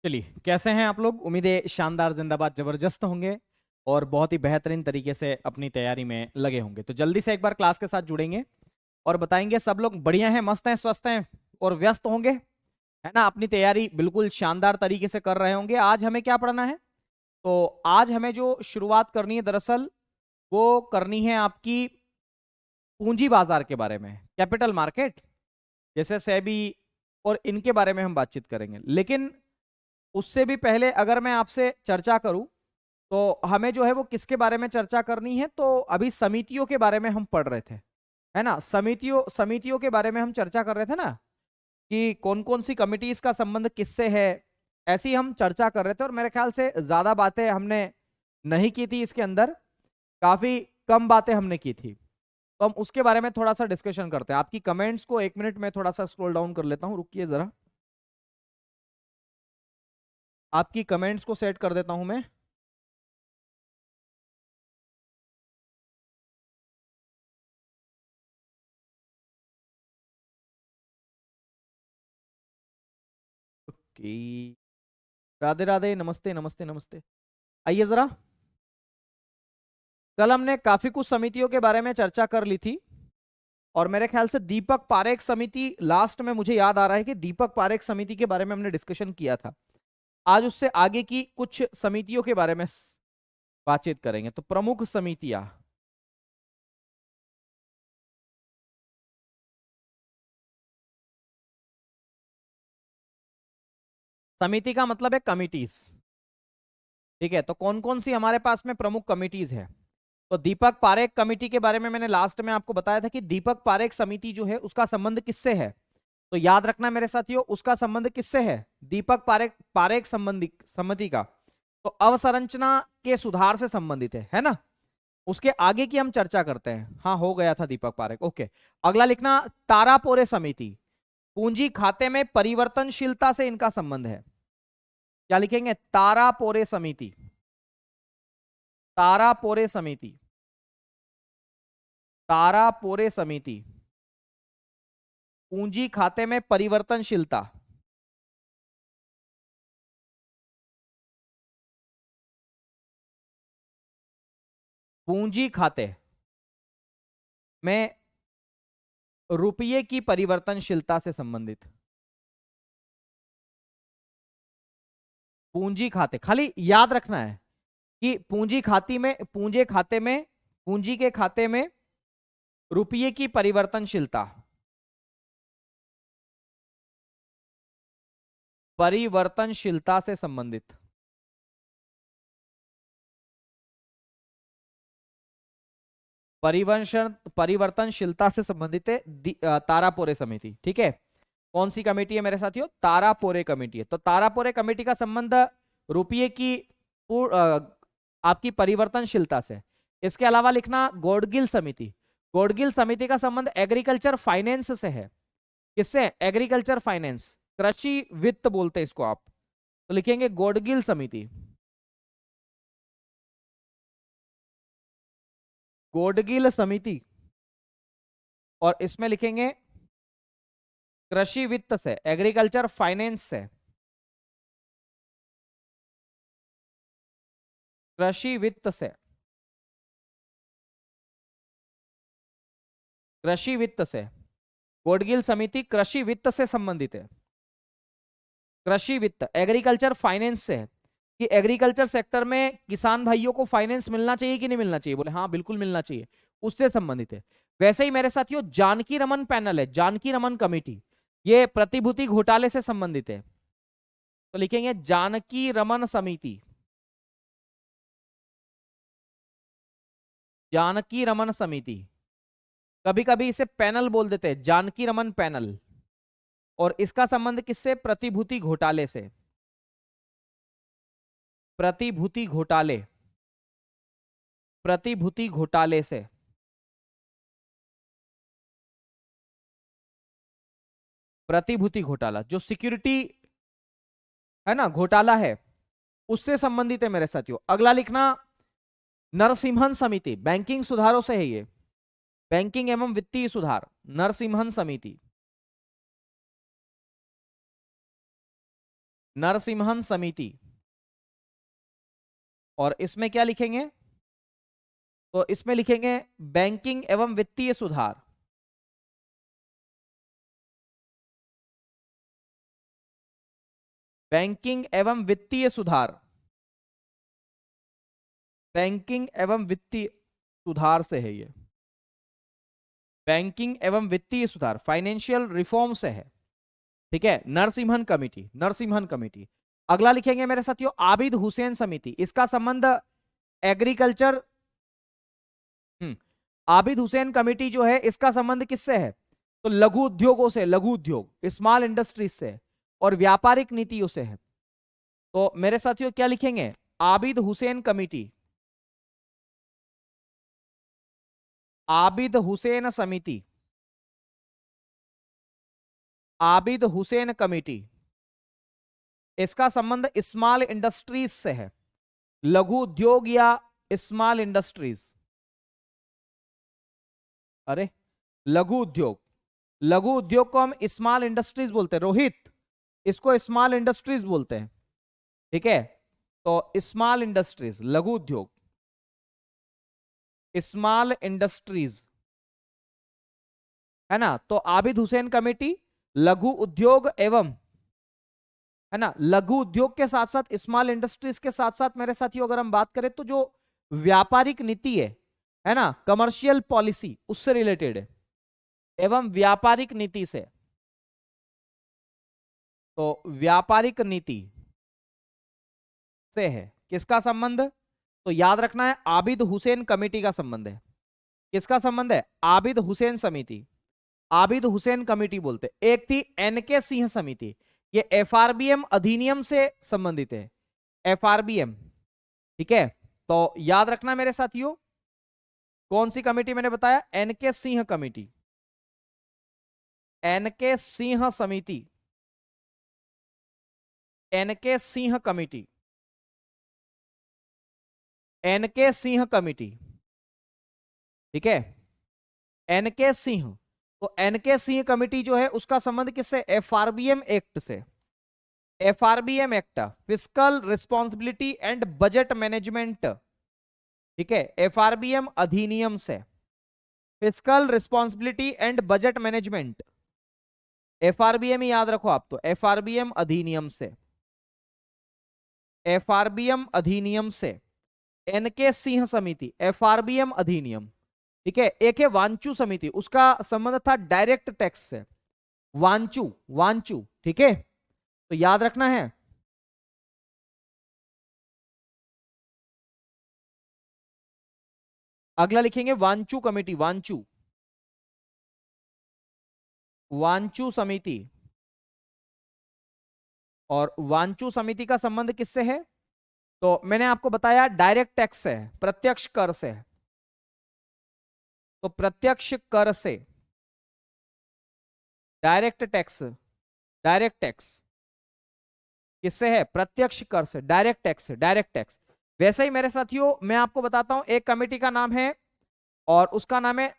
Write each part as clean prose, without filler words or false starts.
चलिए, कैसे हैं आप लोग? उम्मीद है शानदार, जिंदाबाद, जबरदस्त होंगे और बहुत ही बेहतरीन तरीके से अपनी तैयारी में लगे होंगे। तो जल्दी से एक बार क्लास के साथ जुड़ेंगे और बताएंगे सब लोग बढ़िया हैं, मस्त हैं, स्वस्थ हैं और व्यस्त होंगे, है ना? अपनी तैयारी बिल्कुल शानदार तरीके से कर रहे होंगे। आज हमें क्या पढ़ना है? तो आज हमें जो शुरुआत करनी है, दरअसल वो करनी है आपकी पूंजी बाजार के बारे में, कैपिटल मार्केट, जैसे सेबी और इनके बारे में हम बातचीत करेंगे। लेकिन उससे भी पहले अगर मैं आपसे चर्चा करूं तो हमें जो है वो किसके बारे में चर्चा करनी है? तो अभी समितियों के बारे में हम पढ़ रहे थे, है ना? समितियों समितियों के बारे में हम चर्चा कर रहे थे ना, कि कौन कौन सी कमिटीज का संबंध किससे है, ऐसी हम चर्चा कर रहे थे। और मेरे ख्याल से ज्यादा बातें हमने नहीं की थी इसके अंदर, काफी कम बातें हमने की थी। तो हम उसके बारे में थोड़ा सा डिस्कशन करते हैं। आपकी कमेंट्स को एक मिनट में थोड़ा सा स्क्रॉल डाउन कर लेता हूं, रुकिए जरा। आपकी कमेंट्स को सेट कर देता हूं मैं। ओके, राधे राधे, नमस्ते नमस्ते नमस्ते। आइए जरा, कल हमने काफी कुछ समितियों के बारे में चर्चा कर ली थी और मेरे ख्याल से दीपक पारेख समिति लास्ट में, मुझे याद आ रहा है कि दीपक पारेख समिति के बारे में हमने डिस्कशन किया था। आज उससे आगे की कुछ समितियों के बारे में बातचीत करेंगे। तो प्रमुख समितियां, समिति का मतलब है कमिटीज, ठीक है? तो कौन कौन सी हमारे पास में प्रमुख कमिटीज है? तो दीपक पारेख कमेटी के बारे में मैंने लास्ट में आपको बताया था कि दीपक पारेख समिति जो है उसका संबंध किससे है। तो याद रखना मेरे साथियों, उसका संबंध किससे है? दीपक पारेख पारेख संबंधी समिति का तो अवसंरचना के सुधार से संबंधित है ना? उसके आगे की हम चर्चा करते हैं। हाँ, हो गया था दीपक पारेख, ओके। अगला लिखना, तारापोरे समिति, पूंजी खाते में परिवर्तनशीलता से इनका संबंध है। क्या लिखेंगे? तारापोरे समिति, तारापोरे समिति, तारापोरे समिति, पूंजी खाते में परिवर्तनशीलता, पूंजी खाते में रुपये की परिवर्तनशीलता से संबंधित। पूंजी खाते, खाली याद रखना है कि पूंजी खाती में, पूंजी खाते में, पूंजी के खाते में रुपये की परिवर्तनशीलता, परिवर्तनशीलता से संबंधित, परिवर्तनशीलता से संबंधित है तारापोरे समिति, ठीक है? कौन सी कमेटी है मेरे साथियों? तारापोरे कमेटी है। तो तारापोरे कमेटी का संबंध रुपये की आपकी परिवर्तनशीलता से। इसके अलावा लिखना गौडगिल समिति, गौडगिल समिति का संबंध एग्रीकल्चर फाइनेंस से है। किससे? एग्रीकल्चर फाइनेंस, कृषि वित्त बोलते हैं इसको आप। तो लिखेंगे गौडगिल समिति, गौडगिल समिति, और इसमें लिखेंगे कृषि वित्त से, एग्रीकल्चर फाइनेंस से, कृषि वित्त से, कृषि वित्त से। गौडगिल समिति कृषि वित्त से संबंधित है। कृषि वित्त, एग्रीकल्चर फाइनेंस से है कि एग्रीकल्चर सेक्टर में किसान भाइयों को फाइनेंस मिलना चाहिए कि नहीं मिलना चाहिए? बोले हाँ, बिल्कुल मिलना चाहिए, उससे संबंधित है। वैसे ही मेरे साथियों जानकी रमन पैनल है, जानकी रमन कमेटी, ये प्रतिभूति घोटाले से संबंधित है। तो लिखेंगे जानकी रमन समिति, जानकी रमन समिति, कभी कभी इसे पैनल बोल देते हैं, जानकी रमन पैनल। और इसका संबंध किससे? प्रतिभूति घोटाले से, प्रतिभूति घोटाले, प्रतिभूति घोटाले से, प्रतिभूति घोटाला जो सिक्योरिटी है ना, घोटाला है, उससे संबंधित है मेरे साथियों। अगला लिखना नरसिम्हन समिति, बैंकिंग सुधारों से है ये, बैंकिंग एवं वित्तीय सुधार, नरसिम्हन समिति। नरसिम्हन समिति। और इसमें क्या लिखेंगे? तो इसमें लिखेंगे बैंकिंग एवं वित्तीय सुधार। बैंकिंग एवं वित्तीय सुधार, बैंकिंग एवं वित्तीय सुधार से है ये, बैंकिंग एवं वित्तीय सुधार, फाइनेंशियल रिफॉर्म से है। ठीक है, नरसिम्हन कमेटी, नरसिम्हन कमेटी। अगला लिखेंगे मेरे साथियों आबिद हुसैन समिति। इसका संबंध एग्रीकल्चर, आबिद हुसैन कमेटी जो है इसका संबंध किससे है? तो लघु उद्योगों से, लघु उद्योग, स्मॉल इंडस्ट्रीज से और व्यापारिक नीतियों से है। तो मेरे साथियों क्या लिखेंगे? आबिद हुसैन कमेटी, आबिद हुसैन समिति, आबिद हुसैन कमेटी। इसका संबंध स्मॉल इंडस्ट्रीज से है, लघु उद्योग या स्मॉल इंडस्ट्रीज। अरे लघु उद्योग, लघु उद्योग को हम स्मॉल इंडस्ट्रीज बोलते हैं रोहित, इसको स्मॉल इंडस्ट्रीज बोलते हैं। ठीक है, तो स्मॉल इंडस्ट्रीज, लघु उद्योग, स्मॉल इंडस्ट्रीज, है ना। तो आबिद हुसैन कमेटी लघु उद्योग एवं, है ना, लघु उद्योग के साथ साथ स्मॉल इंडस्ट्रीज के साथ साथ मेरे साथियों अगर हम बात करें तो जो व्यापारिक नीति है ना, कमर्शियल पॉलिसी, उससे रिलेटेड है, एवं व्यापारिक नीति से। तो व्यापारिक नीति से है किसका संबंध? तो याद रखना है आबिद हुसैन कमेटी का संबंध है। किसका संबंध है? आबिद हुसैन समिति, आबिद हुसैन कमेटी बोलते। एक थी एनके सिंह समिति, ये एफआरबीएम अधिनियम से संबंधित है, एफआरबीएम। ठीक है, तो याद रखना मेरे साथियों कौन सी कमेटी मैंने बताया? NK Singh committee, NK Singh समिति, NK Singh committee, NK Singh committee. ठीक है, एनके सिंह, तो एनके सिंह कमेटी जो है उसका संबंध किससे? एफआरबीएम एक्ट से, FRBM act, fiscal responsibility and budget management. ठीक है, एफआरबीएम अधिनियम से, fiscal responsibility and budget management, FRBM ही याद रखो आप, तो एफआरबीएम अधिनियम से, एफआरबीएम अधिनियम से। एनके सिंह समिति, एफआरबीएम अधिनियम। ठीक है, एक है वांचू समिति, उसका संबंध था डायरेक्ट टैक्स से, वांचू, वांचू। ठीक है, तो याद रखना है। अगला लिखेंगे वांचू कमेटी, वांचू, वांचू समिति। और वांचू समिति का संबंध किससे है? तो मैंने आपको बताया डायरेक्ट टैक्स से है, प्रत्यक्ष कर से है। तो प्रत्यक्ष कर से, डायरेक्ट टैक्स, डायरेक्ट टैक्स किससे है? प्रत्यक्ष कर से, डायरेक्ट टैक्स से, डायरेक्ट टैक्स। वैसे ही मेरे साथियों मैं आपको बताता हूं एक कमेटी का नाम है, और उसका नाम है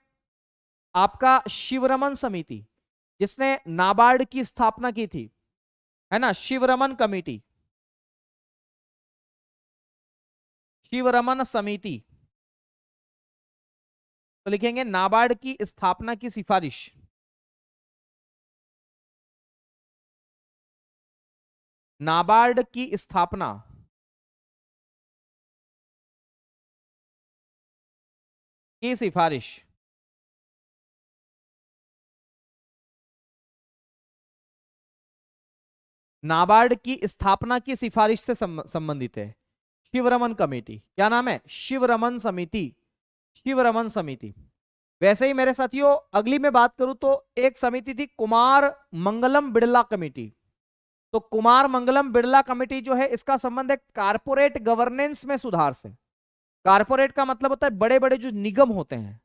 आपका शिवरमन समिति, जिसने नाबार्ड की स्थापना की थी, है ना, शिवरमन कमेटी, शिवरमन समिति। तो लिखेंगे नाबार्ड की स्थापना की सिफारिश, नाबार्ड की स्थापना की सिफारिश। नाबार्ड की स्थापना की सिफारिश से संबंधित है शिवरमन कमेटी। क्या नाम है? शिवरमन समिति, शिवरमन समिति। वैसे ही मेरे साथियों अगली मैं बात करूं तो एक समिति थी कुमार मंगलम बिड़ला कमेटी। तो कुमार मंगलम बिड़ला कमेटी जो है इसका संबंध है कारपोरेट गवर्नेंस में सुधार से। कारपोरेट का मतलब होता है बड़े बड़े जो निगम होते हैं,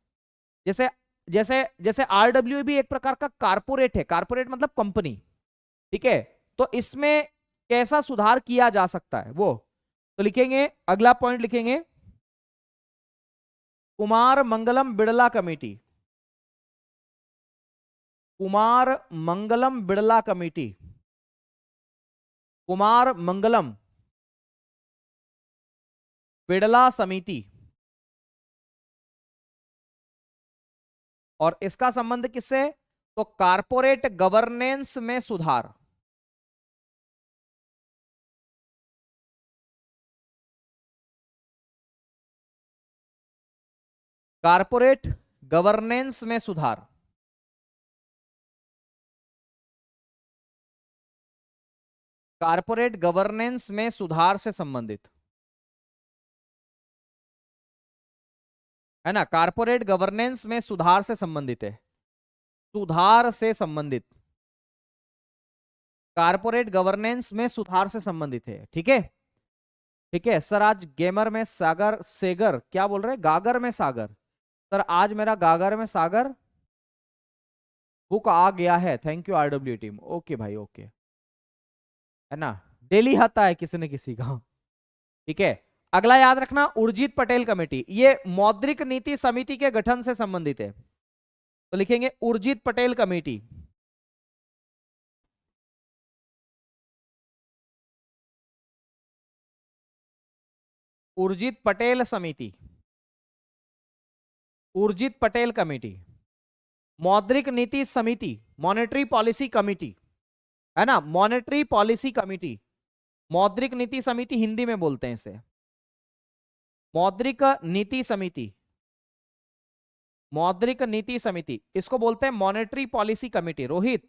जैसे जैसे जैसे आरडब्ल्यू भी एक प्रकार का कारपोरेट है, कारपोरेट मतलब कंपनी। ठीक है, तो इसमें कैसा सुधार किया जा सकता है वो, तो लिखेंगे अगला पॉइंट लिखेंगे कुमार मंगलम बिड़ला कमेटी, कुमार मंगलम बिड़ला कमेटी। कुमार मंगलम बिड़ला समिति, और इसका संबंध किससे? तो कारपोरेट गवर्नेंस में सुधार। कारपोरेट गवर्नेंस में सुधार, कारपोरेट गवर्नेंस में सुधार से संबंधित है ना, कारपोरेट गवर्नेंस में सुधार से संबंधित है, सुधार से संबंधित, कारपोरेट गवर्नेंस में सुधार से संबंधित है। ठीक है, ठीक है सर। आज गेमर में सागर सेगर क्या बोल रहे हैं? गागर में सागर। सर आज मेरा गागर में सागर बुक आ गया है। Thank you RW team. Okay भाई ओके, है ना, डेली आता है किसी न किसी का। ठीक है, अगला याद रखना, उर्जित पटेल कमेटी, ये मौद्रिक नीति समिति के गठन से संबंधित है। तो लिखेंगे उर्जित पटेल कमेटी। उर्जित पटेल समिति, उर्जित पटेल कमेटी, मौद्रिक नीति समिति, मॉनेटरी पॉलिसी कमिटी, है ना, मॉनेटरी पॉलिसी कमिटी, मौद्रिक नीति समिति हिंदी में बोलते हैं इसे, मौद्रिक नीति समिति, मौद्रिक नीति समिति, इसको बोलते हैं मॉनेटरी पॉलिसी कमिटी। रोहित,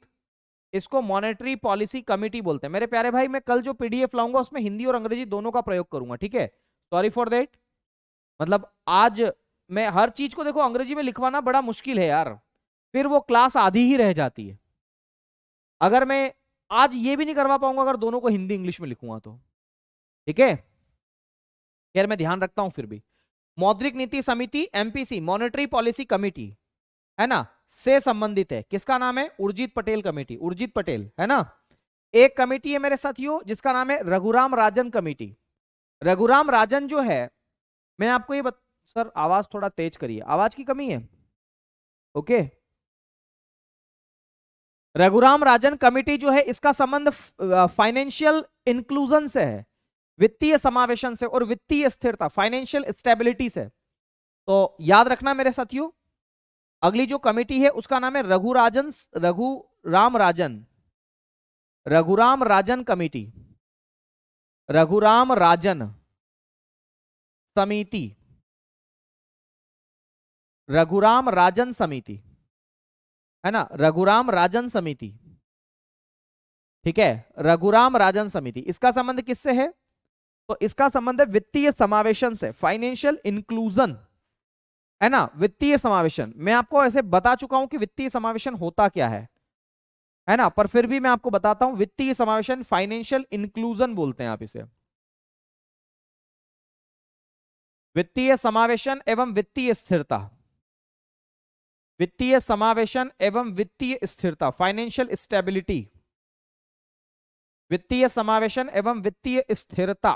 इसको मॉनेटरी पॉलिसी कमिटी बोलते हैं। मेरे प्यारे भाई, मैं कल जो पीडीएफ लाऊंगा उसमें हिंदी और अंग्रेजी दोनों का प्रयोग करूंगा। ठीक है, सॉरी फॉर दैट। मतलब आज मैं हर चीज को देखो अंग्रेजी में लिखवाना बड़ा मुश्किल है यार, फिर वो क्लास आधी ही रह जाती है। अगर मैं आज ये भी नहीं करवा पाऊंगा अगर दोनों को हिंदी इंग्लिश में लिखूंगा तो। ठीक है, यार मैं ध्यान रखता हूं फिर भी। मौद्रिक नीति समिति एमपीसी, मॉनेटरी पॉलिसी कमिटी, है ना, से संबंधित है। किसका नाम है? उर्जित पटेल कमेटी, उर्जित पटेल, है ना। एक कमेटी है मेरे साथियों जिसका नाम है रघुराम राजन कमेटी। रघुराम राजन जो है, मैं आपको ये सर आवाज थोड़ा तेज करिए, आवाज की कमी है। ओके, रघुराम राजन कमेटी जो है इसका संबंध फाइनेंशियल इंक्लूजन से है, वित्तीय समावेशन से और वित्तीय स्थिरता, फाइनेंशियल स्टेबिलिटी से। तो याद रखना मेरे साथियों, अगली जो कमेटी है उसका नाम है रघुराम राजन, रघुराम राजन कमेटी, रघुराम राजन समिति, रघुराम राजन समिति, है ना, रघुराम राजन समिति। ठीक है, रघुराम राजन समिति, इसका संबंध किससे है? तो इसका संबंध है वित्तीय समावेशन से, फाइनेंशियल इंक्लूजन, है ना, वित्तीय समावेशन। मैं आपको ऐसे बता चुका हूं कि वित्तीय समावेशन होता क्या है ना, पर फिर भी मैं आपको बताता हूं। वित्तीय समावेशन, फाइनेंशियल इंक्लूजन बोलते हैं आप इसे, वित्तीय समावेशन एवं वित्तीय स्थिरता, वित्तीय समावेशन एवं वित्तीय स्थिरता, फाइनेंशियल स्टेबिलिटी, वित्तीय समावेशन एवं वित्तीय स्थिरता,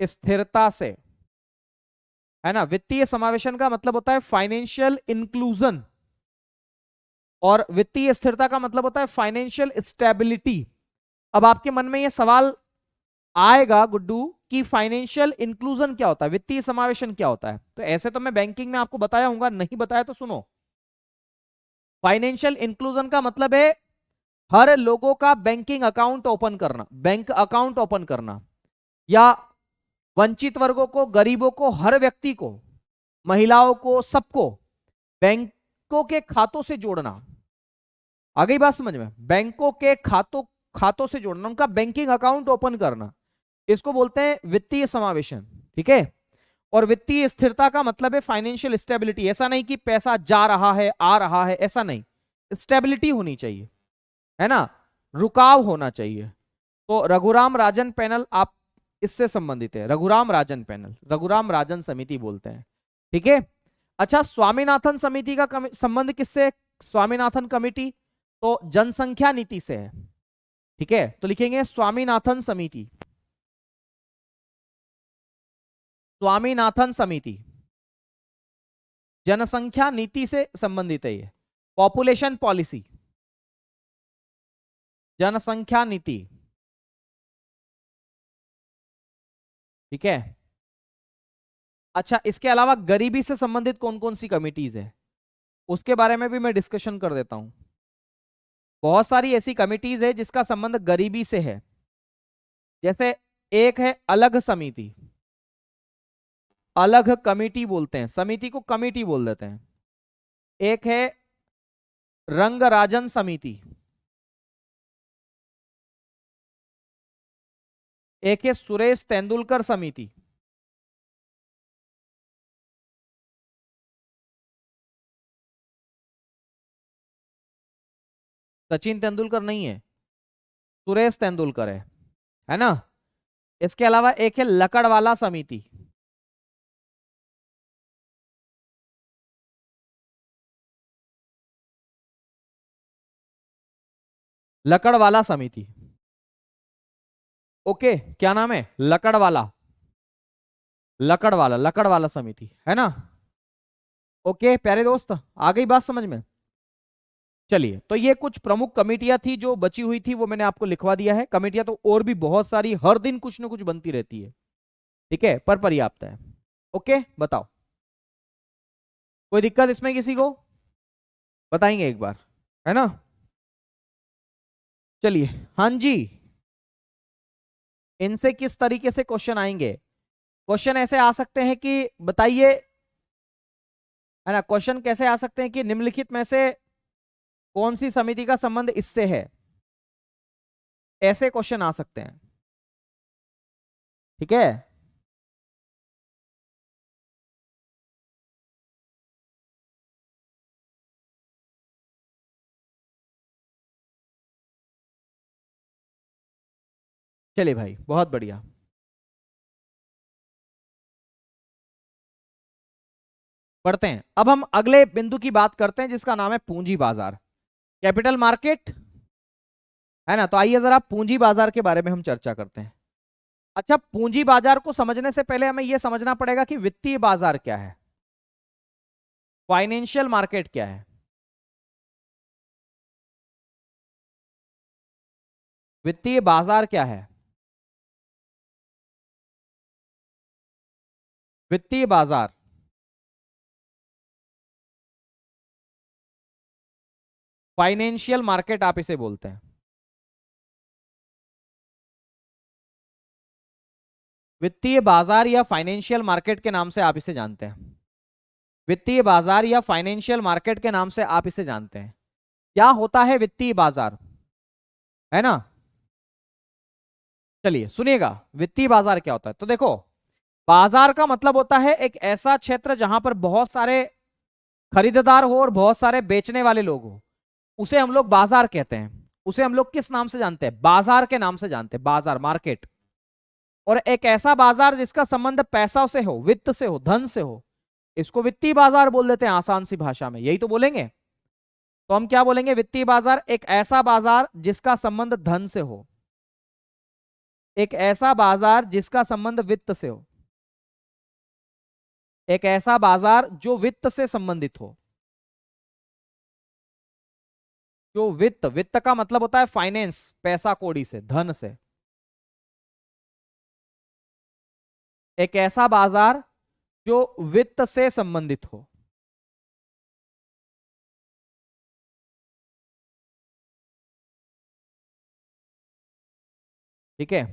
स्थिरता से, है ना। वित्तीय समावेशन का मतलब होता है फाइनेंशियल इंक्लूजन और वित्तीय स्थिरता का मतलब होता है फाइनेंशियल स्टेबिलिटी। अब आपके मन में यह सवाल आएगा गुड्डू कि फाइनेंशियल इंक्लूजन क्या होता है, वित्तीय समावेशन क्या होता है? तो ऐसे तो मैं बैंकिंग में आपको बताया हूंगा, नहीं बताया तो सुनो। फाइनेंशियल इंक्लूजन का मतलब है हर लोगों का बैंकिंग अकाउंट ओपन करना, बैंक अकाउंट ओपन करना, या वंचित वर्गों को, गरीबों को, हर व्यक्ति को, महिलाओं को, सबको बैंकों के खातों से जोड़ना। आ गई बात समझ में? बैंकों के खातों से जोड़ना, उनका बैंकिंग अकाउंट ओपन करना, इसको बोलते हैं वित्तीय समावेशन। ठीक है, और वित्तीय स्थिरता का मतलब है फाइनेंशियल स्टेबिलिटी। ऐसा नहीं कि पैसा जा रहा है आ रहा है, ऐसा नहीं, स्टेबिलिटी होनी चाहिए, है ना, रुकाव होना चाहिए। तो रघुराम राजन पैनल आप इससे संबंधित है, रघुराम राजन पैनल, रघुराम राजन समिति बोलते हैं। ठीक है, अच्छा, स्वामीनाथन समिति का संबंध किससे? स्वामीनाथन कमेटी तो जनसंख्या नीति से है। ठीक है, तो लिखेंगे स्वामीनाथन समिति, स्वामीनाथन समिति जनसंख्या नीति से संबंधित है ये। पॉपुलेशन पॉलिसी, जनसंख्या नीति, ठीक है। अच्छा, इसके अलावा गरीबी से संबंधित कौन कौन सी कमिटीज है, उसके बारे में भी मैं डिस्कशन कर देता हूं। बहुत सारी ऐसी कमिटीज है जिसका संबंध गरीबी से है। जैसे एक है अलग समिति, अलग कमिटी बोलते हैं, समिति को कमिटी बोल देते हैं। एक है रंगराजन समिति, एक है सुरेश तेंदुलकर समिति, सचिन तेंदुलकर नहीं है, सुरेश तेंदुलकर है ना। इसके अलावा एक है लकड़वाला समिति, लकड़वाला समिति, ओके, क्या नाम है, लकड़वाला, लकड़वाला, लकड़वाला समिति, है ना। ओके प्यारे दोस्त, आ गई बात समझ में। चलिए, तो ये कुछ प्रमुख कमेटियां थी जो बची हुई थी, वो मैंने आपको लिखवा दिया है। कमेटियां तो और भी बहुत सारी हर दिन कुछ ना कुछ बनती रहती है, ठीक है, पर पर्याप्त है। ओके, बताओ, कोई दिक्कत इसमें किसी को, बताएंगे एक बार, है ना। चलिए, हाँ जी, इनसे किस तरीके से क्वेश्चन आएंगे। क्वेश्चन ऐसे आ सकते हैं कि बताइए, है ना, क्वेश्चन कैसे आ सकते हैं कि निम्नलिखित में से कौन सी समिति का संबंध इससे है, ऐसे क्वेश्चन आ सकते हैं, ठीक है। चलिए भाई, बहुत बढ़िया। पढ़ते हैं, अब हम अगले बिंदु की बात करते हैं जिसका नाम है पूंजी बाजार, कैपिटल मार्केट, है ना। तो आइए जरा पूंजी बाजार के बारे में हम चर्चा करते हैं। अच्छा, पूंजी बाजार को समझने से पहले हमें यह समझना पड़ेगा कि वित्तीय बाजार क्या है, फाइनेंशियल मार्केट क्या है। वित्तीय बाजार क्या है, वित्तीय बाजार, फाइनेंशियल मार्केट आप इसे बोलते हैं। वित्तीय बाजार या फाइनेंशियल मार्केट के नाम से आप इसे जानते हैं, वित्तीय बाजार या फाइनेंशियल मार्केट के नाम से आप इसे जानते हैं। क्या होता है वित्तीय बाजार, है ना। चलिए सुनिएगा, वित्तीय बाजार क्या होता है। तो देखो, बाजार का मतलब होता है एक ऐसा क्षेत्र जहां पर बहुत सारे खरीदार हो और बहुत सारे बेचने वाले लोग हो, उसे हम लोग बाजार कहते हैं। उसे हम लोग किस नाम से जानते हैं, बाजार के नाम से जानते हैं, बाजार, मार्केट। और एक ऐसा बाजार जिसका संबंध पैसा से हो, वित्त से हो, धन से हो, इसको वित्तीय बाजार बोल देते हैं आसान सी भाषा में, यही तो बोलेंगे। तो हम क्या बोलेंगे, वित्तीय बाजार एक ऐसा बाजार जिसका संबंध धन से हो, एक ऐसा बाजार जिसका संबंध वित्त से हो, एक ऐसा बाजार जो वित्त से संबंधित हो, जो वित्त, वित्त का मतलब होता है फाइनेंस, पैसा कौड़ी से, धन से। एक ऐसा बाजार जो वित्त से संबंधित हो, ठीक है।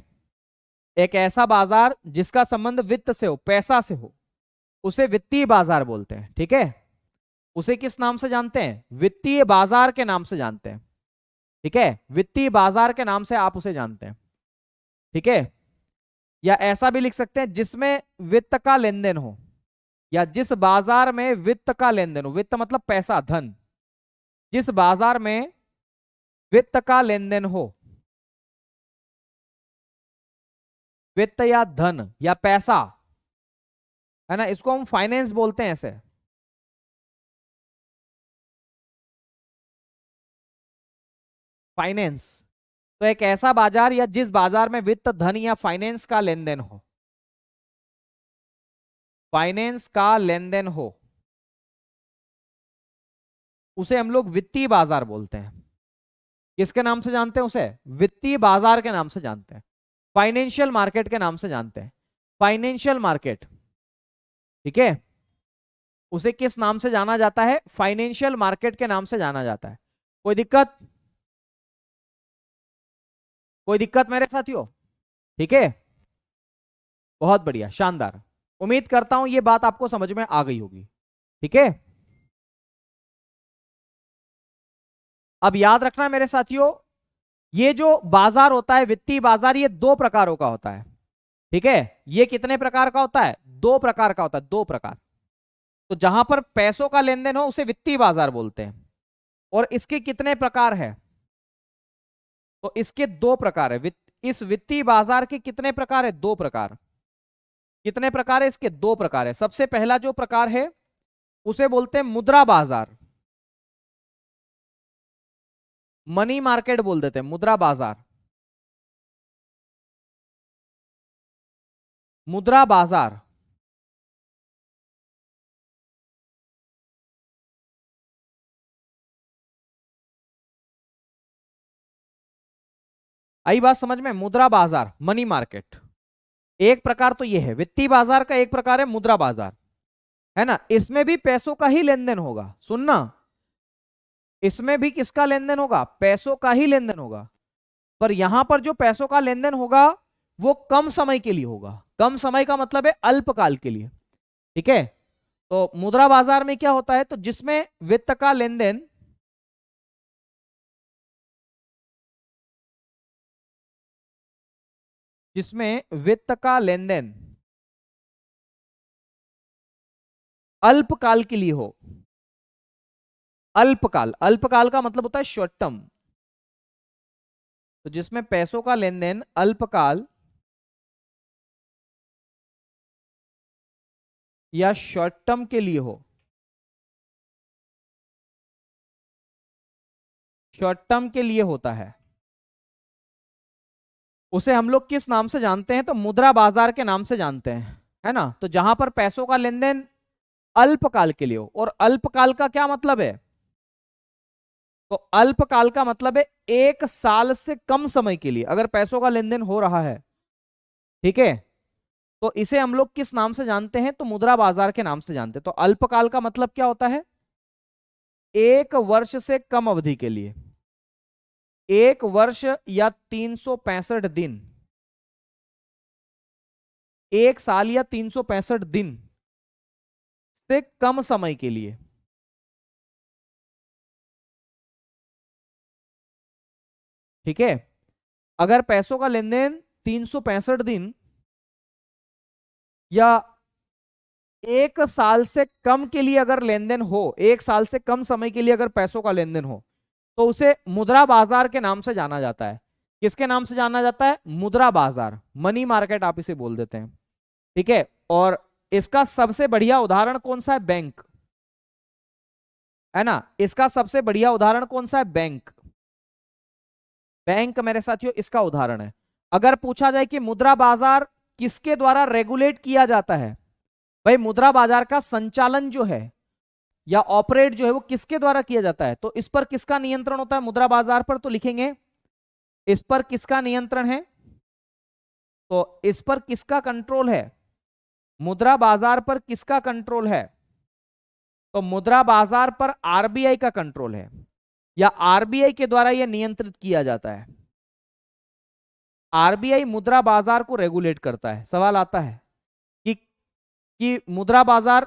एक ऐसा बाजार जिसका संबंध वित्त से हो, पैसा से हो, उसे वित्तीय बाजार बोलते हैं, ठीक है। उसे किस नाम से जानते हैं, वित्तीय बाजार के नाम से जानते हैं, ठीक है। वित्तीय बाजार के नाम से आप उसे जानते हैं, ठीक है। या ऐसा भी लिख सकते हैं जिसमें वित्त का लेन देन हो, या जिस बाजार में वित्त का लेन देन हो, वित्त मतलब पैसा, धन, जिस बाजार में वित्त का लेन देन हो, वित्त या धन या पैसा, है ना, इसको हम फाइनेंस बोलते हैं ऐसे, फाइनेंस। तो एक ऐसा बाजार या जिस बाजार में वित्त, धन या फाइनेंस का लेन देन हो, फाइनेंस का लेन देन हो, उसे हम लोग वित्तीय बाजार बोलते हैं। किसके नाम से जानते हैं उसे? वित्तीय बाजार के नाम से जानते हैं, फाइनेंशियल मार्केट के नाम से जानते हैं, फाइनेंशियल मार्केट। ठीक है, उसे किस नाम से जाना जाता है? फाइनेंशियल मार्केट के नाम से जाना जाता है। कोई दिक्कत? कोई दिक्कत मेरे साथियों? ठीक है, बहुत बढ़िया, शानदार। उम्मीद करता हूं ये बात आपको समझ में आ गई होगी। ठीक है, अब याद रखना मेरे साथियों, ये जो बाजार होता है, वित्तीय बाजार, ये दो प्रकारों का होता है। ठीक है, ये कितने प्रकार का होता है? दो प्रकार का होता है, दो प्रकार। तो जहां पर पैसों का लेन देन हो उसे वित्तीय बाजार बोलते हैं। और इसके कितने प्रकार है? तो इसके दो प्रकार है। इस वित्तीय बाजार के कितने प्रकार है? दो प्रकार। कितने प्रकार है इसके? दो प्रकार है। सबसे पहला जो प्रकार है उसे बोलते हैं मुद्रा बाजार, मनी मार्केट बोल देते हैं, मुद्रा बाजार, मुद्रा बाजार। आई बात समझ में? मुद्रा बाजार, मनी मार्केट, एक प्रकार तो ये है वित्तीय बाजार का, एक प्रकार है मुद्रा बाजार, है ना। इसमें भी पैसों का ही लेन देन होगा, सुनना, इसमें भी किसका लेन देन होगा? पैसों का ही लेन देन होगा। पर यहां पर जो पैसों का लेन देन होगा वो कम समय के लिए होगा। कम समय का मतलब है अल्पकाल के लिए। ठीक है, तो मुद्रा बाजार में क्या होता है? तो जिसमें वित्त का लेन देन, जिसमें वित्त का लेन देन अल्पकाल के लिए हो। अल्पकाल, अल्पकाल का मतलब होता है शॉर्ट टर्म। तो जिसमें पैसों का लेन देन अल्पकाल या शॉर्ट टर्म के लिए हो, शॉर्ट टर्म के लिए होता है, उसे हम लोग किस नाम से जानते हैं? तो मुद्रा बाजार के नाम से जानते हैं, है ना। तो जहां पर पैसों का लेन देन अल्पकाल के लिए हो, और अल्पकाल का क्या मतलब है? तो अल्पकाल का मतलब है एक साल से कम समय के लिए अगर पैसों का लेन देन हो रहा है, ठीक है, तो इसे हम लोग किस नाम से जानते हैं? तो मुद्रा बाजार के नाम से जानते हैं। तो अल्पकाल का मतलब क्या होता है? एक वर्ष से कम अवधि के लिए, एक वर्ष या 365 दिन, एक साल या 365 दिन से कम समय के लिए। ठीक है, अगर पैसों का लेन देन 365 दिन या एक साल से कम के लिए अगर लेन देन हो, एक साल से कम समय के लिए अगर पैसों का लेन देन हो, तो उसे मुद्रा बाजार के नाम से जाना जाता है। किसके नाम से जाना जाता है? मुद्रा बाजार, मनी मार्केट आप इसे बोल देते हैं। ठीक है, और इसका सबसे बढ़िया उदाहरण कौन सा है? बैंक, है ना। इसका सबसे बढ़िया उदाहरण कौन सा है? बैंक। बैंक मेरे साथियों इसका उदाहरण है। अगर पूछा जाए कि मुद्रा बाजार किसके द्वारा रेगुलेट किया जाता है, भाई मुद्रा बाजार का संचालन जो है या ऑपरेट जो है वो किसके द्वारा किया जाता है, तो इस पर किसका नियंत्रण होता है? मुद्रा बाजार पर। तो लिखेंगे इस पर किसका नियंत्रण है? तो इस पर किसका कंट्रोल है? मुद्रा बाजार पर किसका कंट्रोल है? तो मुद्रा बाजार पर आरबीआई का कंट्रोल है, या आरबीआई के द्वारा यह नियंत्रित किया जाता है। आरबीआई मुद्रा बाजार को रेगुलेट करता है। सवाल आता है कि मुद्रा बाजार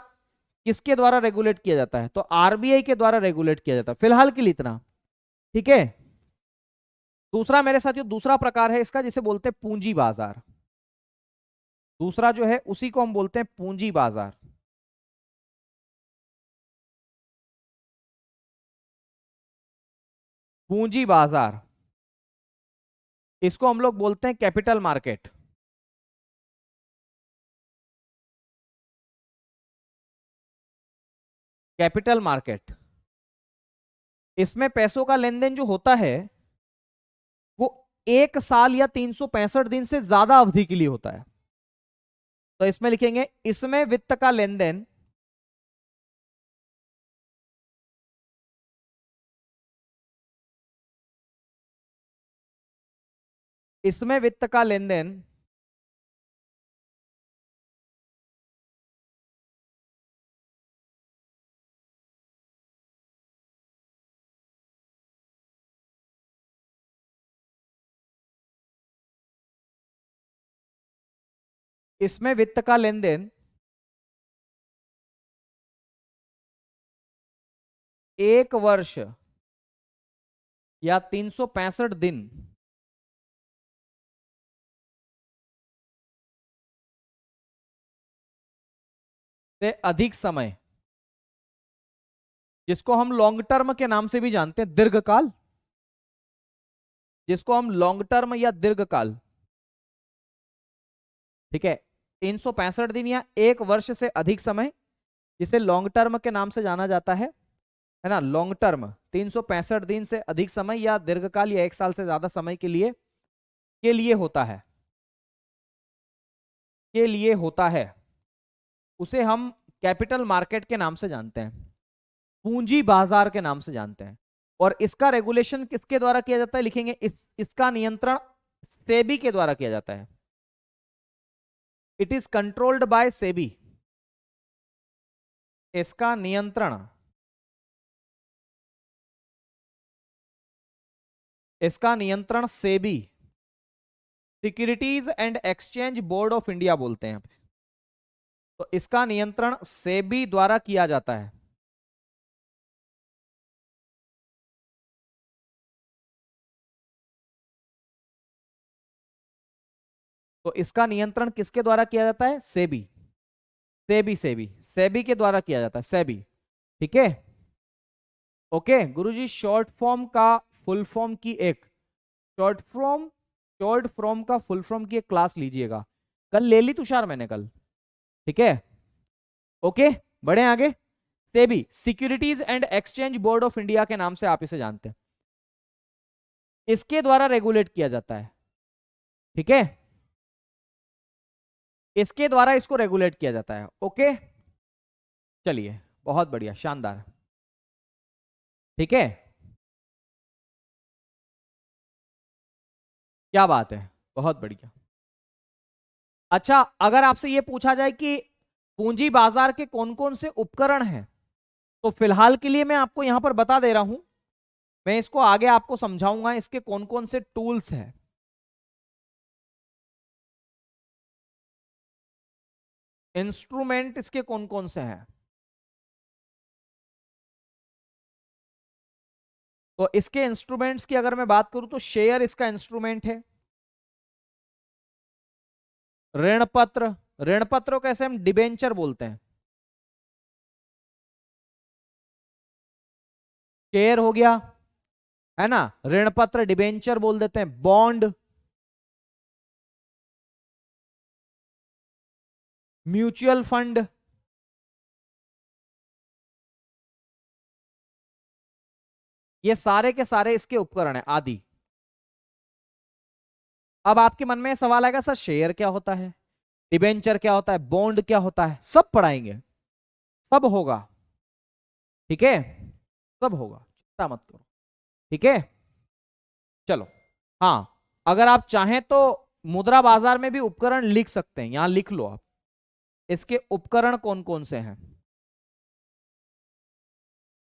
किसके द्वारा रेगुलेट किया जाता है? तो आरबीआई के द्वारा रेगुलेट किया जाता है। फिलहाल के लिए इतना, ठीक है। दूसरा मेरे साथियों, दूसरा प्रकार है इसका जिसे बोलते हैं पूंजी बाजार। दूसरा जो है उसी को हम बोलते हैं पूंजी बाजार। पूंजी बाजार, इसको हम लोग बोलते हैं कैपिटल मार्केट। कैपिटल मार्केट, इसमें पैसों का लेन देन जो होता है वो एक साल या 365 दिन से ज्यादा अवधि के लिए होता है। तो इसमें लिखेंगे इसमें वित्त का लेन देन इसमें वित्त का लेन देन इसमें वित्त का लेन देन 1 वर्ष या 365 दिन से अधिक समय, जिसको हम लॉन्ग टर्म के नाम से भी जानते हैं, दीर्घकाल, जिसको हम लॉन्ग टर्म या दीर्घकाल, ठीक है, 365 दिन या 1 वर्ष से अधिक समय, जिसे लॉन्ग टर्म के नाम से जाना जाता है ना, लॉन्ग टर्म 365 दिन से अधिक समय या दीर्घकाल या 1 साल से ज्यादा समय के लिए होता है, उसे हम कैपिटल मार्केट के नाम से जानते हैं, पूंजी बाजार के नाम से जानते हैं। और इसका रेगुलेशन किसके द्वारा किया जाता है, लिखेंगे इसका नियंत्रण सेबी के द्वारा किया जाता है। It is controlled by SEBI. इसका नियंत्रण SEBI, securities and exchange board of India बोलते हैं। तो इसका नियंत्रण सेबी द्वारा किया जाता है। तो इसका नियंत्रण किसके द्वारा किया जाता है, सेबी के द्वारा किया जाता है, सेबी। ठीक है, ओके गुरुजी, शॉर्ट फॉर्म का फुल फॉर्म की एक शॉर्ट फॉर्म का फुल फॉर्म की एक क्लास लीजिएगा, कल ले ली तुषार मैंने कल, ठीक है, ओके बढ़े आगे। SEBI, securities and exchange board of India के नाम से आप इसे जानते हैं, इसके द्वारा रेगुलेट किया जाता है, ठीक है, इसके द्वारा इसको रेगुलेट किया जाता है। ओके चलिए, बहुत बढ़िया, शानदार, ठीक है, क्या बात है, बहुत बढ़िया। अच्छा, अगर आपसे यह पूछा जाए कि पूंजी बाजार के कौन कौन से उपकरण हैं, तो फिलहाल के लिए मैं आपको यहां पर बता दे रहा हूं, मैं इसको आगे आपको समझाऊंगा इसके कौन कौन से टूल्स हैं। इंस्ट्रूमेंट इसके कौन कौन से हैं, तो इसके इंस्ट्रूमेंट्स की अगर मैं बात करूं तो शेयर इसका इंस्ट्रूमेंट है, ऋण पत्र कैसे हम डिबेंचर बोलते हैं, शेयर हो गया, है ना, ऋण पत्र डिबेंचर बोल देते हैं, बॉन्ड, म्यूचुअल फंड, ये सारे के सारे इसके उपकरण हैं आदि। अब आपके मन में सवाल आएगा, सर शेयर क्या होता है, डिबेंचर क्या होता है, बॉन्ड क्या होता है, सब पढ़ाएंगे, सब होगा, ठीक है, सब होगा, चिंता मत करो, ठीक है, चलो। हाँ, अगर आप चाहें तो मुद्रा बाजार में भी उपकरण लिख सकते हैं, यहां लिख लो आप, इसके उपकरण कौन कौन से हैं,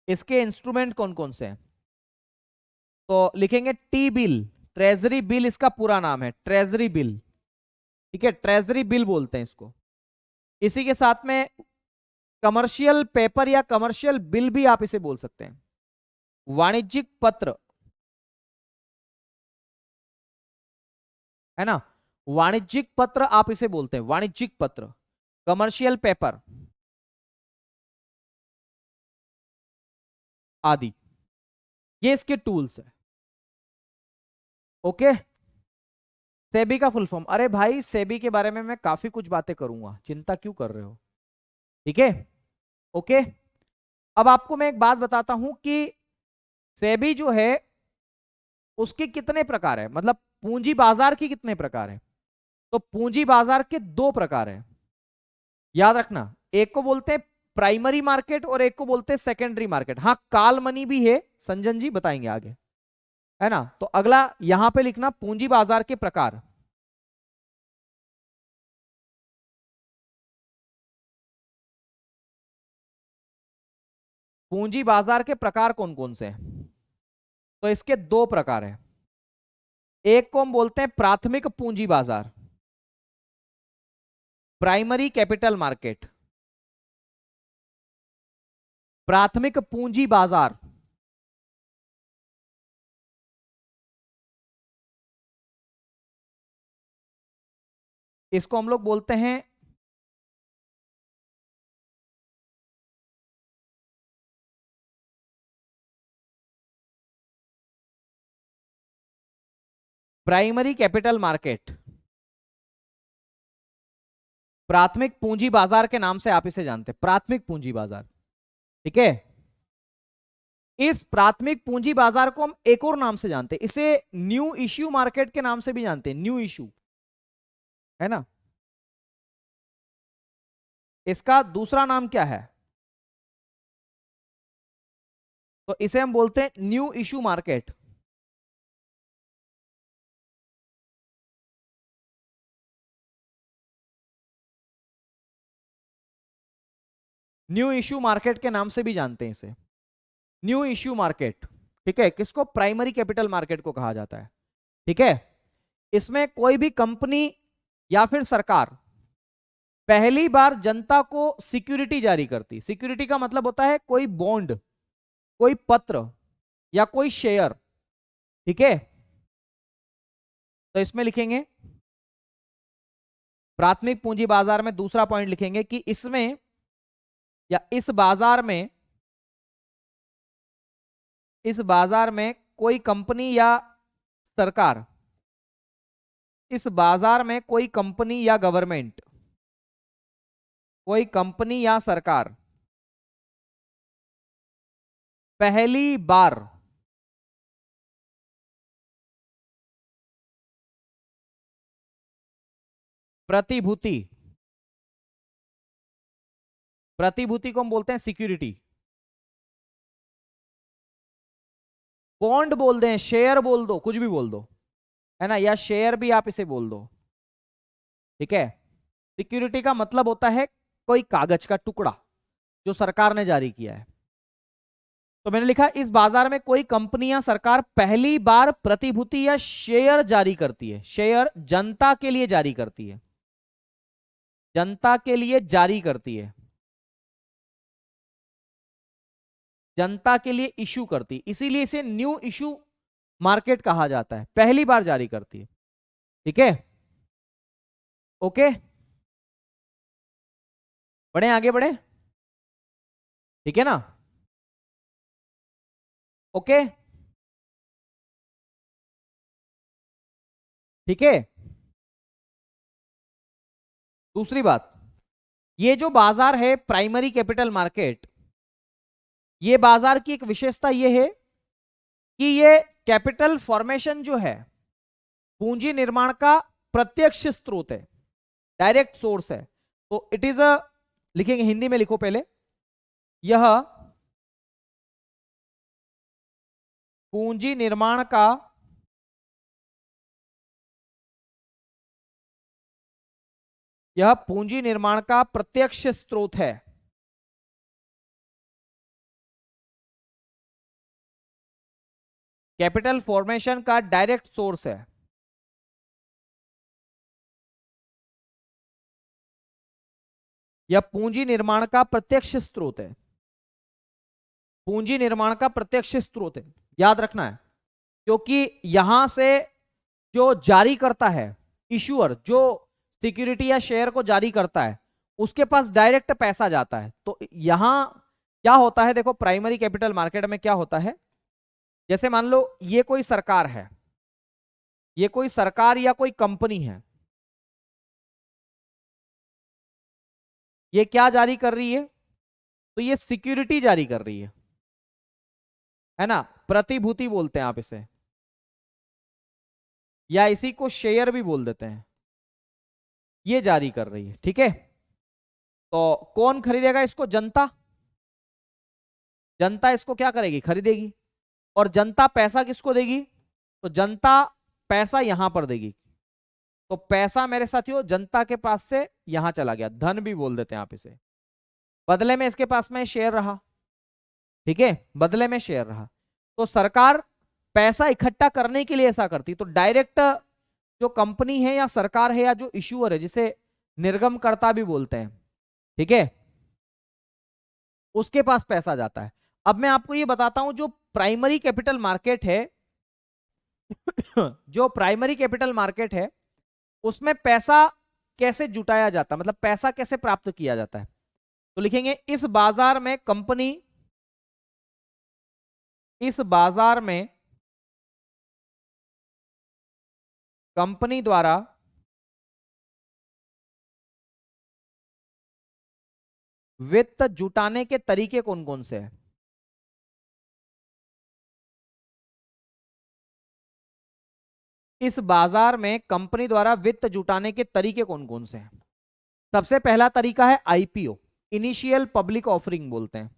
इसके इंस्ट्रूमेंट कौन कौन से हैं, तो लिखेंगे टी बिल, ट्रेजरी बिल इसका पूरा नाम है, ट्रेजरी बिल, ठीक है, ट्रेजरी बिल बोलते हैं इसको। इसी के साथ में कमर्शियल पेपर या कमर्शियल बिल भी आप इसे बोल सकते हैं, वाणिज्यिक पत्र, है ना, वाणिज्यिक पत्र आप इसे बोलते हैं, वाणिज्यिक पत्र, कमर्शियल पेपर आदि, ये इसके टूल्स है। ओके, सेबी का फुल फॉर्म, अरे भाई सेबी के बारे में मैं काफी कुछ बातें करूंगा, चिंता क्यों कर रहे हो, ठीक है, ओके। अब आपको मैं एक बात बताता हूं कि सेबी जो है उसके कितने प्रकार है, मतलब पूंजी बाजार के कितने प्रकार है, तो पूंजी बाजार के 2 प्रकार है, याद रखना, एक को बोलते हैं प्राइमरी मार्केट और एक को बोलते हैं सेकेंडरी मार्केट। हाँ, काल मनी भी है, संजन जी बताएंगे आगे, है ना। तो अगला यहां पे लिखना पूंजी बाजार के प्रकार। पूंजी बाजार के प्रकार कौन कौन से हैं? तो इसके दो प्रकार हैं। एक को हम बोलते हैं प्राथमिक पूंजी बाजार, प्राइमरी कैपिटल मार्केट। प्राथमिक पूंजी बाजार, इसको हम लोग बोलते हैं प्राइमरी कैपिटल मार्केट। प्राथमिक पूंजी बाजार के नाम से आप इसे जानते हैं, प्राथमिक पूंजी बाजार। ठीक है। इस प्राथमिक पूंजी बाजार को हम एक और नाम से जानते हैं, इसे न्यू इश्यू मार्केट के नाम से भी जानते हैं, न्यू इश्यू, है ना। इसका दूसरा नाम क्या है? तो इसे हम बोलते हैं new issue market. New issue market के नाम से भी जानते हैं इसे, न्यू इश्यू मार्केट। ठीक है। किसको? प्राइमरी कैपिटल मार्केट को कहा जाता है। ठीक है। इसमें कोई भी कंपनी या फिर सरकार पहली बार जनता को सिक्योरिटी जारी करती। सिक्योरिटी का मतलब होता है कोई बॉन्ड, कोई पत्र या कोई शेयर। ठीक है। तो इसमें लिखेंगे प्राथमिक पूंजी बाजार में, दूसरा पॉइंट लिखेंगे कि इसमें या इस बाजार में कोई कंपनी या सरकार, इस बाजार में कोई कंपनी या गवर्नमेंट, कोई कंपनी या सरकार पहली बार प्रतिभूति, प्रतिभूति को हम बोलते हैं सिक्योरिटी। बॉन्ड बोल दें, शेयर बोल दो, कुछ भी बोल दो, है ना, या शेयर भी आप इसे बोल दो। ठीक है। सिक्योरिटी का मतलब होता है कोई कागज का टुकड़ा जो सरकार ने जारी किया है। तो मैंने लिखा इस बाजार में कोई कंपनी या सरकार पहली बार प्रतिभूति या शेयर जारी करती है। शेयर जनता के लिए जारी करती है, जनता के लिए जारी करती है, जनता के लिए इशू करती है, इसीलिए इसे न्यू इशू मार्केट कहा जाता है, पहली बार जारी करती है। ठीक है। ओके, बढ़े आगे बढ़े। ठीक है ना। ओके। ठीक है। दूसरी बात, ये जो बाजार है प्राइमरी कैपिटल मार्केट, ये बाजार की एक विशेषता ये है कि ये कैपिटल फॉर्मेशन जो है, पूंजी निर्माण का प्रत्यक्ष स्रोत है, डायरेक्ट सोर्स है। तो इट इज अ, लिखेंगे हिंदी में, लिखो पहले, यह पूंजी निर्माण का यह पूंजी निर्माण का प्रत्यक्ष स्रोत है। कैपिटल फॉर्मेशन का डायरेक्ट सोर्स है। यह पूंजी निर्माण का प्रत्यक्ष स्रोत है, पूंजी निर्माण का प्रत्यक्ष स्रोत है, याद रखना है। क्योंकि यहां से जो जारी करता है, इशूअर, जो सिक्योरिटी या शेयर को जारी करता है, उसके पास डायरेक्ट पैसा जाता है। तो यहां क्या होता है, देखो प्राइमरी कैपिटल मार्केट में क्या होता है, जैसे मान लो ये कोई सरकार है, ये कोई सरकार या कोई कंपनी है, ये क्या जारी कर रही है, तो ये सिक्योरिटी जारी कर रही है ना, प्रतिभूति बोलते हैं आप इसे, या इसी को शेयर भी बोल देते हैं, ये जारी कर रही है। ठीक है। तो कौन खरीदेगा इसको? जनता। जनता इसको क्या करेगी? खरीदेगी। और जनता पैसा किसको देगी? तो जनता पैसा यहां पर देगी, तो पैसा मेरे साथियों जनता के पास से यहां चला गया, धन भी बोल देते हैं आप इसे। बदले में इसके पास में शेयर रहा, ठीक है, बदले में शेयर रहा। तो सरकार पैसा इकट्ठा करने के लिए ऐसा करती, तो डायरेक्ट जो कंपनी है या सरकार है या जो इश्यूअर है, जिसे निर्गमकर्ता भी बोलते हैं, ठीक है, उसके पास पैसा जाता है। अब मैं आपको ये बताता हूं, जो प्राइमरी कैपिटल मार्केट है जो प्राइमरी कैपिटल मार्केट है उसमें पैसा कैसे जुटाया जाता है, मतलब पैसा कैसे प्राप्त किया जाता है। तो लिखेंगे इस बाजार में कंपनी, इस बाजार में कंपनी द्वारा वित्त जुटाने के तरीके कौन कौन से हैं। इस बाजार में कंपनी द्वारा वित्त जुटाने के तरीके कौन कौन से हैं। सबसे पहला तरीका है आईपीओ, इनिशियल पब्लिक ऑफरिंग बोलते हैं।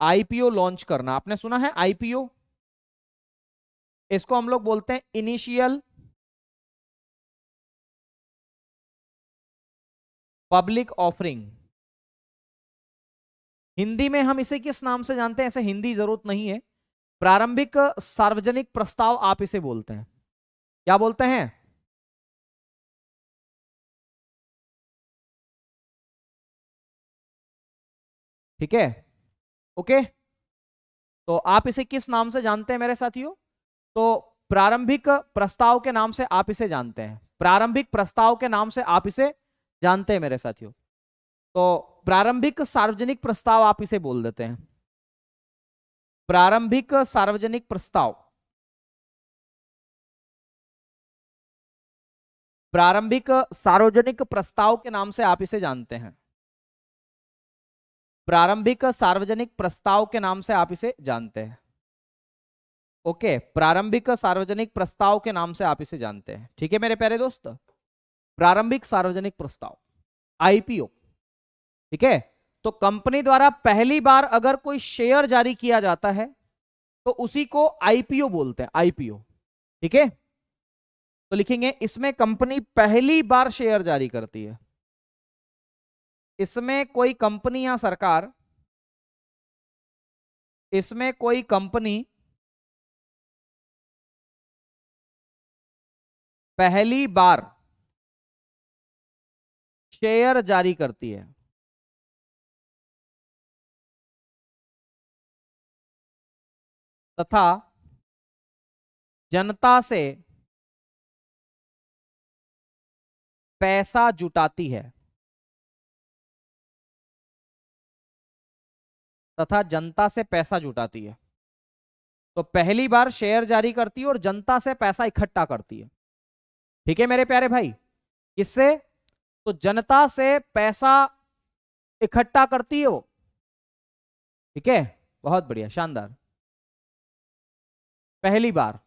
आईपीओ लॉन्च करना, आपने सुना है आईपीओ, इसको हम लोग बोलते हैं इनिशियल पब्लिक ऑफरिंग। हिंदी में हम इसे किस नाम से जानते हैं, ऐसे हिंदी जरूरत नहीं है, प्रारंभिक सार्वजनिक प्रस्ताव आप इसे बोलते हैं। क्या बोलते हैं, ठीक है, ओके। तो आप इसे किस नाम से जानते हैं मेरे साथियों, तो प्रारंभिक प्रस्ताव के नाम से आप इसे जानते हैं, प्रारंभिक प्रस्ताव के नाम से आप इसे जानते हैं मेरे साथियों। तो प्रारंभिक सार्वजनिक प्रस्ताव आप इसे बोल देते हैं, प्रारंभिक सार्वजनिक प्रस्ताव, प्रारंभिक सार्वजनिक प्रस्ताव के नाम से आप इसे जानते हैं, प्रारंभिक सार्वजनिक प्रस्ताव के नाम से आप इसे जानते हैं, ओके, प्रारंभिक सार्वजनिक प्रस्ताव के नाम से आप इसे जानते हैं, ठीक है मेरे प्यारे दोस्त। प्रारंभिक सार्वजनिक प्रस्ताव, आईपीओ, ठीक है। तो कंपनी द्वारा पहली बार अगर कोई शेयर जारी किया जाता है तो उसी को आईपीओ बोलते हैं, आईपीओ, ठीक है। तो लिखेंगे इसमें कंपनी पहली बार शेयर जारी करती है, इसमें कोई कंपनी या सरकार, इसमें कोई कंपनी पहली बार शेयर जारी करती है, तथा जनता से पैसा जुटाती है, तथा जनता से पैसा जुटाती है। तो पहली बार शेयर जारी करती है और जनता से पैसा इकट्ठा करती है, ठीक है मेरे प्यारे भाई। किससे, तो जनता से पैसा इकट्ठा करती है वो, ठीक है, बहुत बढ़िया, शानदार, पहली बार,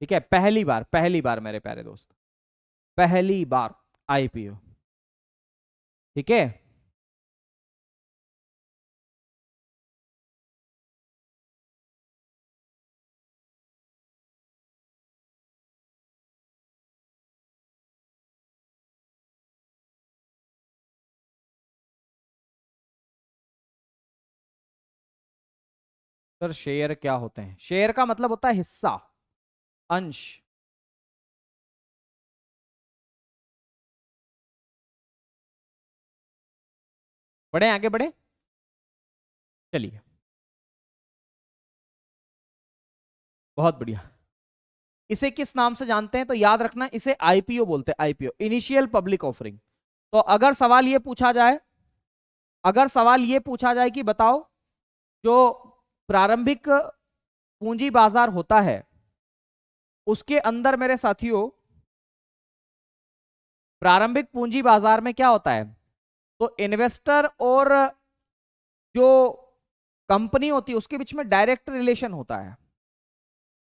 ठीक है, पहली बार, पहली बार मेरे प्यारे दोस्त, पहली बार आईपीओ, ठीक है। सर शेयर क्या होते हैं, शेयर का मतलब होता है हिस्सा, अंश, बढ़े आगे बढ़े, चलिए, बहुत बढ़िया। इसे किस नाम से जानते हैं, तो याद रखना इसे आईपीओ बोलते हैं, आईपीओ, इनिशियल पब्लिक ऑफरिंग। तो अगर सवाल ये पूछा जाए, अगर सवाल ये पूछा जाए कि बताओ जो प्रारंभिक पूंजी बाजार होता है उसके अंदर मेरे साथियों, प्रारंभिक पूंजी बाजार में क्या होता है, तो इन्वेस्टर और जो कंपनी होती है उसके बीच में डायरेक्ट रिलेशन होता है,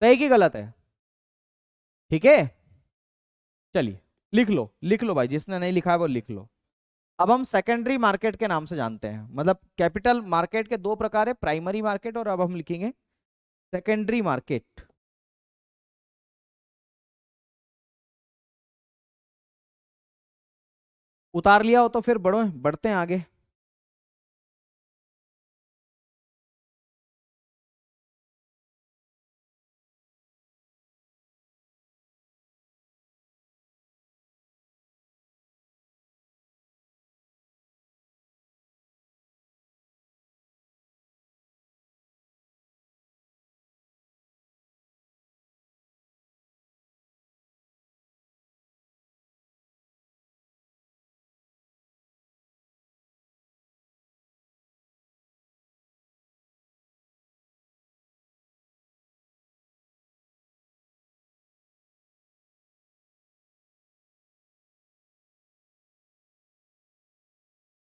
सही कि गलत है, ठीक है। चलिए लिख लो, लिख लो भाई, जिसने नहीं लिखा है वो लिख लो। अब हम सेकेंडरी मार्केट के नाम से जानते हैं, मतलब कैपिटल मार्केट के दो प्रकार है, प्राइमरी मार्केट और अब हम लिखेंगे सेकेंडरी मार्केट, उतार लिया हो तो फिर बढ़ते हैं आगे।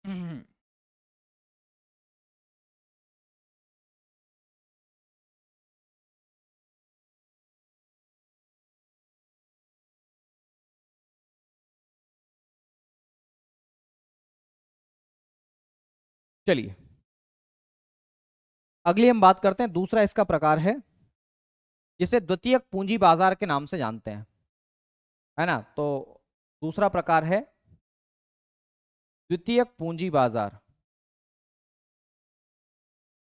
हम्म, चलिए अगली हम बात करते हैं, दूसरा इसका प्रकार है जिसे द्वितीयक पूंजी बाजार के नाम से जानते हैं, है ना। तो दूसरा प्रकार है द्वितीयक पूंजी बाजार,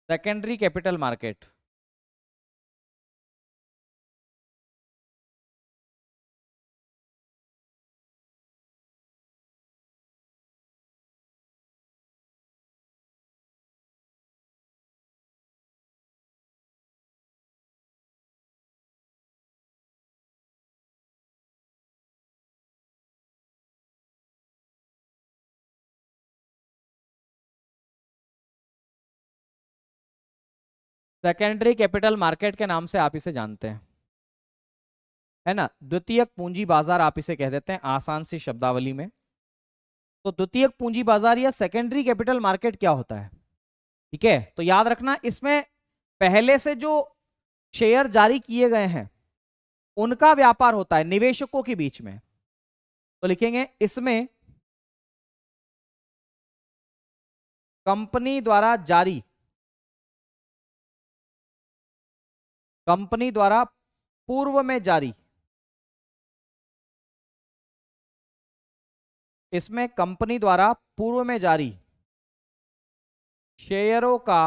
secondary capital market. Secondary capital market के नाम से आप इसे जानते हैं, है ना। द्वितीयक पूंजी बाजार आप इसे कह देते हैं आसान सी शब्दावली में। तो द्वितीयक पूंजी बाजार या सेकेंडरी कैपिटल मार्केट क्या होता है, ठीक है। तो याद रखना, इसमें पहले से जो शेयर जारी किए गए हैं उनका व्यापार होता है निवेशकों के बीच में। तो लिखेंगे इसमें कंपनी द्वारा जारी, कंपनी द्वारा पूर्व में जारी, इसमें कंपनी द्वारा पूर्व में जारी शेयरों का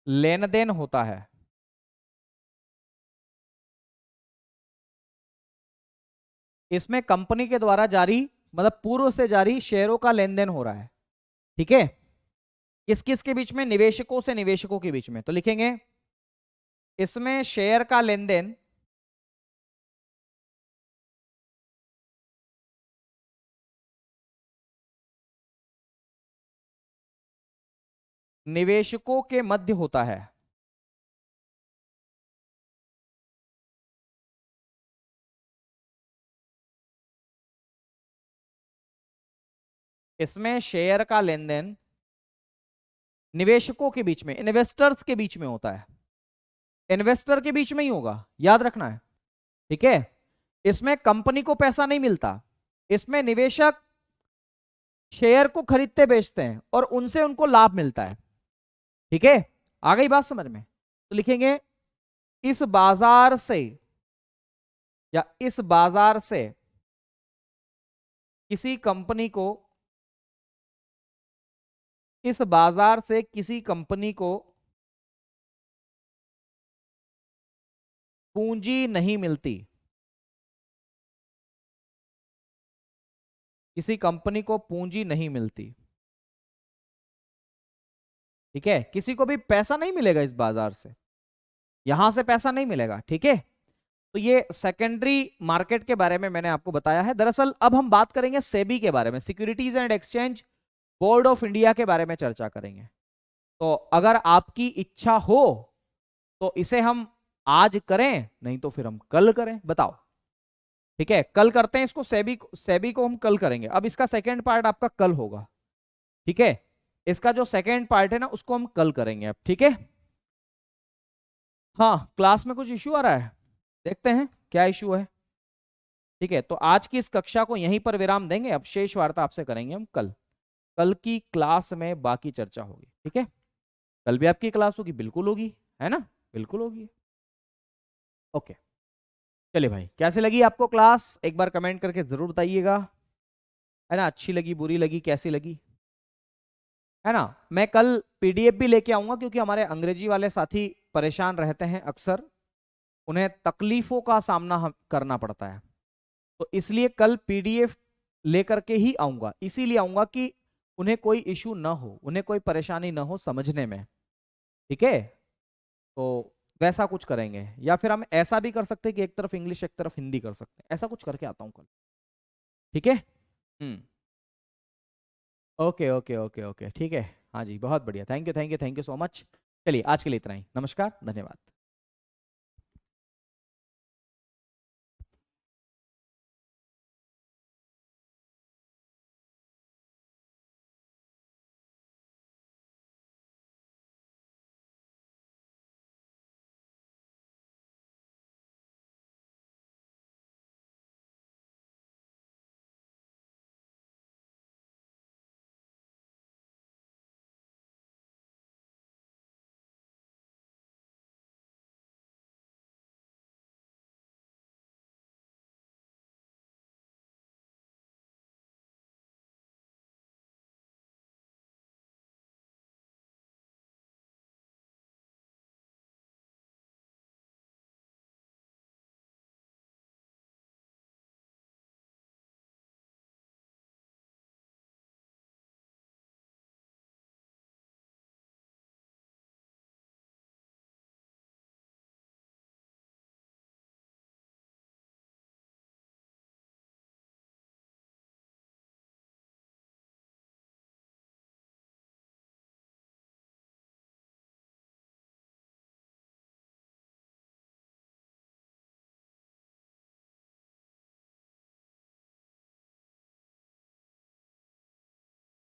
लेन देन होता है। इसमें कंपनी के द्वारा जारी मतलब पूर्व से जारी शेयरों का लेन देन हो रहा है, ठीक है। किस किस के बीच में, निवेशकों से निवेशकों के बीच में। तो लिखेंगे इसमें शेयर का लेन देन निवेशकों के मध्य होता है। इसमें शेयर का लेन देन निवेशकों के बीच में, इन्वेस्टर्स के बीच में होता है, इन्वेस्टर के बीच में ही होगा, याद रखना है, ठीक है। इसमें कंपनी को पैसा नहीं मिलता, इसमें निवेशक शेयर को खरीदते बेचते हैं और उनसे उनको लाभ मिलता है, ठीक है। आ गई बात समझ में। तो लिखेंगे इस बाजार से या इस बाजार से किसी कंपनी को, इस बाजार से किसी कंपनी को पूंजी नहीं मिलती, किसी कंपनी को पूंजी नहीं मिलती, ठीक है। किसी को भी पैसा नहीं मिलेगा इस बाजार से, यहां से पैसा नहीं मिलेगा, ठीक है। तो ये सेकेंडरी मार्केट के बारे में मैंने आपको बताया है। दरअसल अब हम बात करेंगे सेबी के बारे में, securities and exchange board of India के बारे में चर्चा करेंगे। तो अगर आपकी इच्छा हो तो इसे हम आज करें, नहीं तो फिर हम कल करें, बताओ। ठीक है, कल करते हैं इसको, सेबी को हम कल करेंगे। अब इसका सेकेंड पार्ट आपका कल होगा, ठीक है। इसका जो सेकेंड पार्ट है ना उसको हम कल करेंगे अब, ठीक है। हाँ, क्लास में कुछ इश्यू आ रहा है, देखते हैं क्या इश्यू है। ठीक है, तो आज की इस कक्षा को यहीं पर विराम देंगे, अब शेष वार्ता आपसे करेंगे हम कल। कल की क्लास में बाकी चर्चा होगी, ठीक है। कल भी आपकी क्लास होगी, बिल्कुल होगी, है ना, बिल्कुल होगी। ओके, चलिए भाई, कैसे लगी आपको क्लास एक बार कमेंट करके जरूर बताइएगा, है ना। अच्छी लगी, बुरी लगी, कैसी लगी, है ना। मैं कल पीडीएफ भी लेके आऊंगा, क्योंकि हमारे अंग्रेजी वाले साथी परेशान रहते हैं अक्सर, उन्हें तकलीफों का सामना करना पड़ता है, तो इसलिए कल पीडीएफ लेकर के ही आऊंगा। इसीलिए आऊंगा कि उन्हें कोई इशू ना हो, उन्हें कोई परेशानी ना हो समझने में, ठीक है। तो वैसा कुछ करेंगे, या फिर हम ऐसा भी कर सकते हैं कि एक तरफ इंग्लिश एक तरफ हिंदी कर सकते हैं, ऐसा कुछ करके आता हूं कल, ठीक है। हम्म, ओके ओके ओके ओके, ठीक है। हाँ जी, बहुत बढ़िया, thank you thank you thank you so much. चलिए आज के लिए इतना ही, नमस्कार, धन्यवाद।